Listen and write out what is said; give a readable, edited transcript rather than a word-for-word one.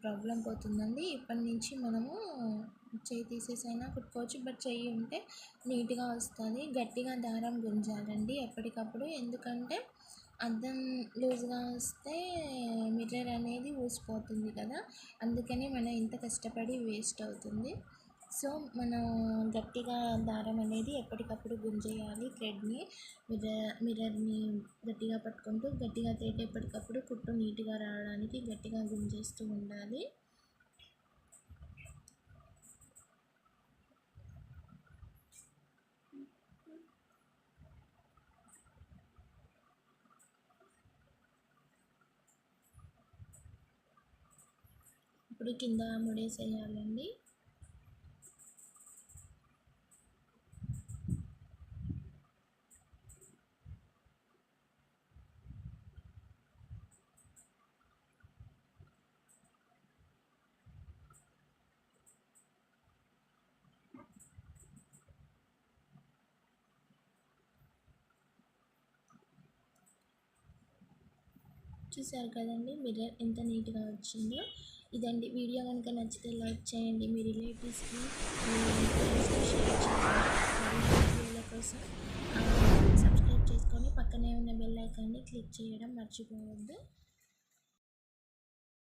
Problem పోతుందండి. ఇప్పటి నుంచి మనము చెయ్యి తీసేసైనా కుట్టుకోవచ్చు. బట్ చెయ్యి ఉంటే నీట్గా వస్తుంది. గట్టిగా దారం గుంజాలండి ఎప్పటికప్పుడు. ఎందుకంటే అద్దం లూజ్గా వస్తే మిర్రర్ అనేది ఊసిపోతుంది కదా, అందుకని మనం ఇంత కష్టపడి వేస్ట్ అవుతుంది. సో మనం గట్టిగా దారం అనేది ఎప్పటికప్పుడు గుంజేయాలి. థ్రెడ్ని మిర్రర్ని గట్టిగా పట్టుకుంటూ గట్టిగా థ్రెడ్ ఎప్పటికప్పుడు కుట్టు నీట్గా రావడానికి గట్టిగా గుంజేస్తూ ఉండాలి. ఇప్పుడు కింద ముడేసేయాలండి. చూసారు కదండి మిర్రర్ ఎంత నీట్గా వచ్చిందో. ఇదండి వీడియో కనుక నచ్చితే లైక్ చేయండి, మీ రిలేటివ్స్కి మీ ఫ్రెండ్స్కి షేర్ చేయండి. మరిన్ని వీడియోల కోసం సబ్స్క్రైబ్ చేసుకొని పక్కనే ఉన్న బెల్ ఐకాన్ని క్లిక్ చేయడం మర్చిపోవద్దు.